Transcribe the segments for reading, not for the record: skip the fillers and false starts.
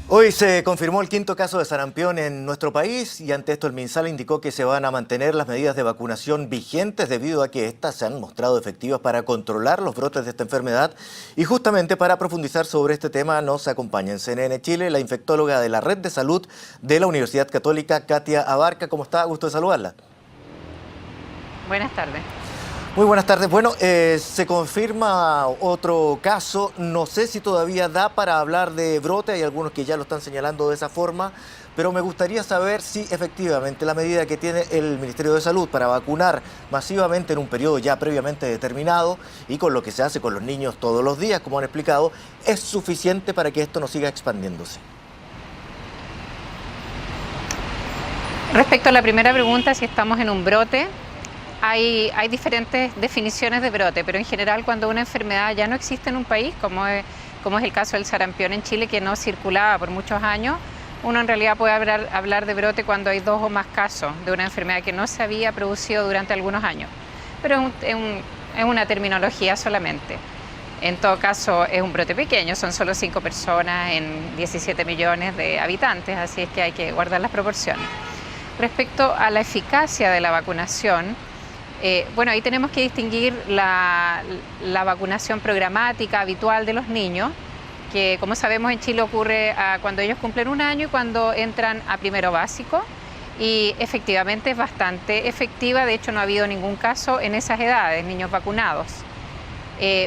Hoy se confirmó el quinto caso de sarampión en nuestro país y ante esto el MinSal indicó que se van a mantener las medidas de vacunación vigentes debido a que éstas se han mostrado efectivas para controlar los brotes de esta enfermedad. Y justamente para profundizar sobre este tema nos acompaña en CNN Chile la infectóloga de la Red de Salud de la Universidad Católica, Katia Abarca. ¿Cómo está? Gusto de saludarla. Buenas tardes. Muy buenas tardes. Bueno, se confirma otro caso. No sé si todavía da para hablar de brote. Hay algunos que ya lo están señalando de esa forma. Pero me gustaría saber si efectivamente la medida que tiene el Ministerio de Salud para vacunar masivamente en un periodo ya previamente determinado y con lo que se hace con los niños todos los días, como han explicado, es suficiente para que esto no siga expandiéndose. Respecto a la primera pregunta, si estamos en un brote, hay diferentes definiciones de brote, pero en general cuando una enfermedad ya no existe en un país, como es el caso del sarampión en Chile, que no circulaba por muchos años, uno en realidad puede hablar de brote cuando hay 2 o más casos de una enfermedad que no se había producido durante algunos años. Pero es una terminología solamente. En todo caso es un brote pequeño, son solo 5 personas en 17 millones de habitantes, así es que hay que guardar las proporciones. Respecto a la eficacia de la vacunación, bueno, ahí tenemos que distinguir la vacunación programática habitual de los niños, que como sabemos en Chile ocurre cuando ellos cumplen 1 año y cuando entran a primero básico, y efectivamente es bastante efectiva. De hecho no ha habido ningún caso en esas edades, niños vacunados.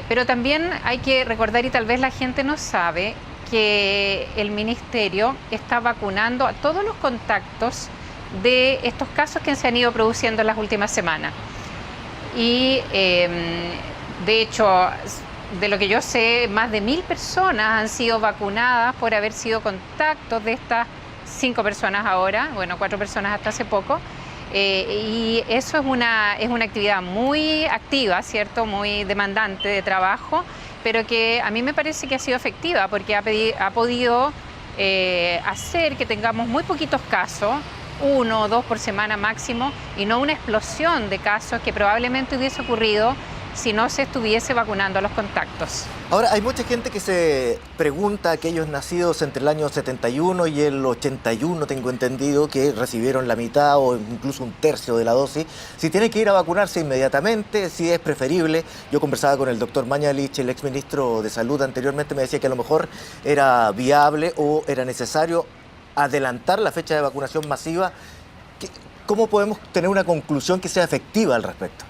Pero también hay que recordar, y tal vez la gente no sabe, que el Ministerio está vacunando a todos los contactos de estos casos que se han ido produciendo en las últimas semanas. Y de hecho, de lo que yo sé, más de 1000 personas han sido vacunadas por haber sido contactos de estas 5 personas ahora, bueno, 4 personas hasta hace poco, y eso es una actividad muy activa, ¿cierto?, muy demandante de trabajo, pero que a mí me parece que ha sido efectiva porque ha podido hacer que tengamos muy poquitos casos, 1 o 2 por semana máximo, y no una explosión de casos que probablemente hubiese ocurrido si no se estuviese vacunando a los contactos. Ahora, hay mucha gente que se pregunta, aquellos nacidos entre el año 71 y el 81, tengo entendido, que recibieron la mitad o incluso 1/3 de la dosis, si tienen que ir a vacunarse inmediatamente, si es preferible. Yo conversaba con el doctor Mañalich, el exministro de Salud anteriormente, me decía que a lo mejor era viable o era necesario adelantar la fecha de vacunación masiva. ¿Cómo podemos tener una conclusión que sea efectiva al respecto?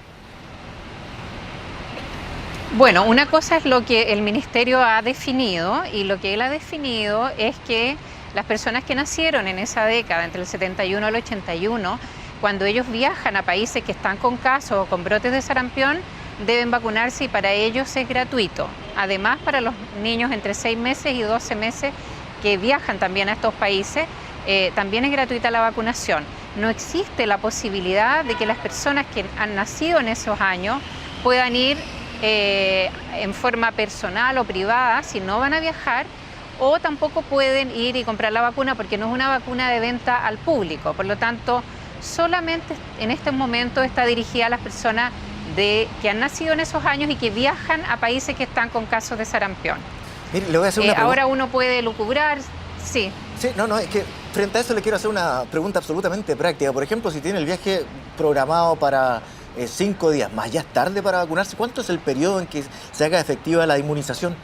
Bueno, una cosa es lo que el Ministerio ha definido, y lo que él ha definido es que las personas que nacieron en esa década, entre el 71 al 81, cuando ellos viajan a países que están con casos o con brotes de sarampión, deben vacunarse, y para ellos es gratuito. Además, para los niños entre 6 meses y 12 meses que viajan también a estos países, también es gratuita la vacunación. No existe la posibilidad de que las personas que han nacido en esos años puedan ir en forma personal o privada si no van a viajar, o tampoco pueden ir y comprar la vacuna porque no es una vacuna de venta al público. Por lo tanto, solamente en este momento está dirigida a las personas que han nacido en esos años y que viajan a países que están con casos de sarampión. Mire, le voy a hacer una pregunta. Ahora uno puede lucubrar, sí. Sí, no, es que frente a eso le quiero hacer una pregunta absolutamente práctica. Por ejemplo, si tiene el viaje programado para 5 días más, ¿ya es tarde para vacunarse? ¿Cuánto es el periodo en que se haga efectiva la inmunización?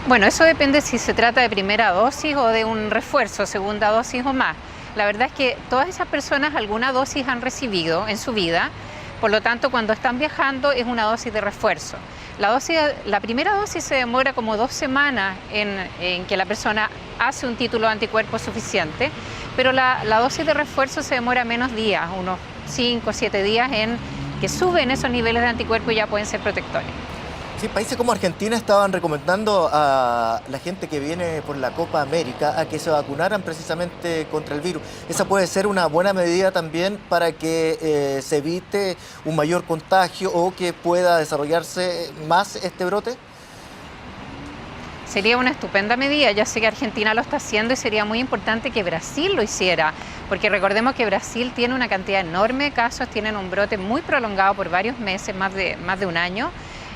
Bueno, eso depende si se trata de primera dosis o de un refuerzo, segunda dosis o más. La verdad es que todas esas personas alguna dosis han recibido en su vida, por lo tanto cuando están viajando es una dosis de refuerzo. La primera dosis se demora como 2 semanas en que la persona hace un título de anticuerpos suficiente, pero la dosis de refuerzo se demora menos días, unos 5 o 7 días, en que suben esos niveles de anticuerpos y ya pueden ser protectores. Sí, países como Argentina estaban recomendando a la gente que viene por la Copa América a que se vacunaran precisamente contra el virus. ¿Esa puede ser una buena medida también para que se evite un mayor contagio o que pueda desarrollarse más este brote? Sería una estupenda medida. Ya sé que Argentina lo está haciendo y sería muy importante que Brasil lo hiciera, porque recordemos que Brasil tiene una cantidad enorme de casos, tienen un brote muy prolongado por varios meses, más de 1 año,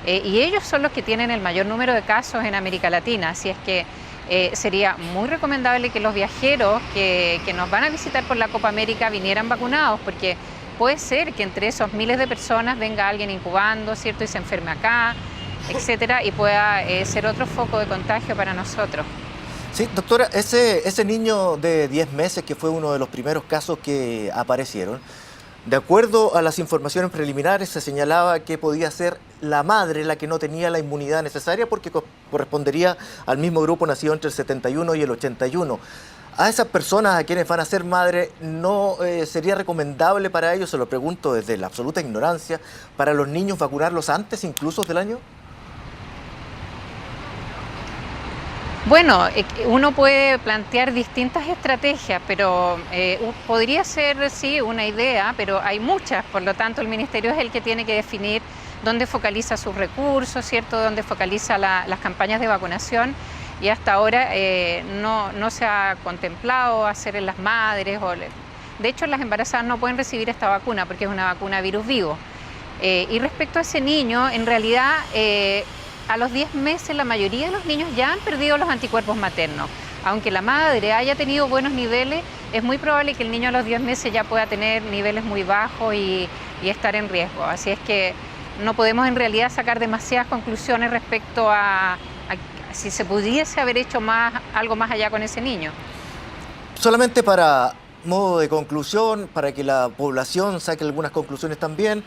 y ellos son los que tienen el mayor número de casos en América Latina, así es que Sería muy recomendable que los viajeros que nos van a visitar por la Copa América vinieran vacunados, porque puede ser que entre esos miles de personas venga alguien incubando, ¿cierto? Y se enferme acá, etcétera, y pueda ser otro foco de contagio para nosotros. Sí, doctora, ese niño de 10 meses que fue uno de los primeros casos que aparecieron, de acuerdo a las informaciones preliminares se señalaba que podía ser la madre la que no tenía la inmunidad necesaria porque correspondería al mismo grupo nacido entre el 71 y el 81. A esas personas a quienes van a ser madre, ¿no sería recomendable para ellos, se lo pregunto desde la absoluta ignorancia, para los niños vacunarlos antes incluso del año? Bueno, uno puede plantear distintas estrategias, pero podría ser, sí, una idea, pero hay muchas, por lo tanto el Ministerio es el que tiene que definir dónde focaliza sus recursos, ¿cierto?, dónde focaliza las campañas de vacunación, y hasta ahora no se ha contemplado hacer en las madres, de hecho las embarazadas no pueden recibir esta vacuna porque es una vacuna virus vivo. Y respecto a ese niño, en realidad a los 10 meses la mayoría de los niños ya han perdido los anticuerpos maternos. Aunque la madre haya tenido buenos niveles, es muy probable que el niño a los 10 meses ya pueda tener niveles muy bajos y estar en riesgo. Así es que no podemos en realidad sacar demasiadas conclusiones respecto a si se pudiese haber hecho algo más allá con ese niño. Solamente para modo de conclusión, para que la población saque algunas conclusiones también,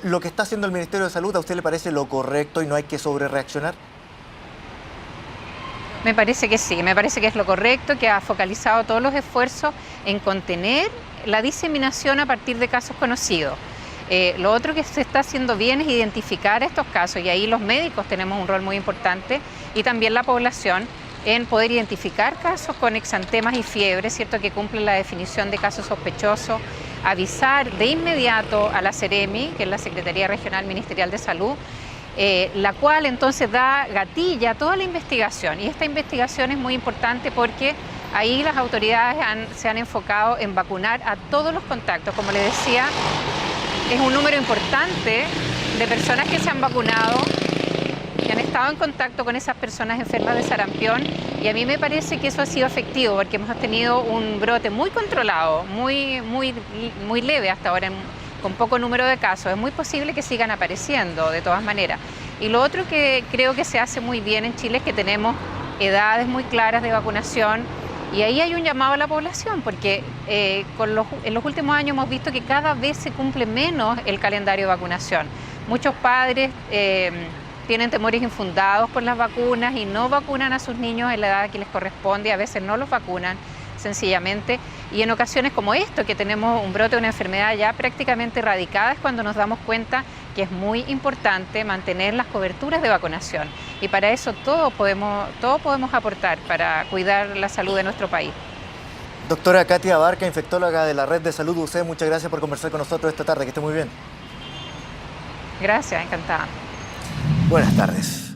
¿lo que está haciendo el Ministerio de Salud a usted le parece lo correcto y no hay que sobrereaccionar? Me parece que sí, me parece que es lo correcto, que ha focalizado todos los esfuerzos en contener la diseminación a partir de casos conocidos. Lo otro que se está haciendo bien es identificar estos casos, y ahí los médicos tenemos un rol muy importante, y también la población, en poder identificar casos con exantemas y fiebre, ¿cierto?, que cumplen la definición de caso sospechoso, avisar de inmediato a la Seremi, que es la Secretaría Regional Ministerial de Salud, la cual entonces da gatilla a toda la investigación. Y esta investigación es muy importante porque ahí las autoridades se han enfocado en vacunar a todos los contactos. Como les decía, es un número importante de personas que se han vacunado, que han estado en contacto con esas personas enfermas de sarampión, y a mí me parece que eso ha sido efectivo porque hemos tenido un brote muy controlado, muy leve hasta ahora, con poco número de casos. Es muy posible que sigan apareciendo de todas maneras. Y lo otro que creo que se hace muy bien en Chile es que tenemos edades muy claras de vacunación, y ahí hay un llamado a la población porque en los últimos años hemos visto que cada vez se cumple menos el calendario de vacunación. Muchos padres tienen temores infundados por las vacunas y no vacunan a sus niños en la edad que les corresponde, a veces no los vacunan sencillamente, y en ocasiones como esto, que tenemos un brote de una enfermedad ya prácticamente erradicada, es cuando nos damos cuenta que es muy importante mantener las coberturas de vacunación, y para eso todos podemos aportar para cuidar la salud de nuestro país. Doctora Katia Abarca, infectóloga de la Red de Salud UC, muchas gracias por conversar con nosotros esta tarde, que esté muy bien. Gracias, encantada. Buenas tardes.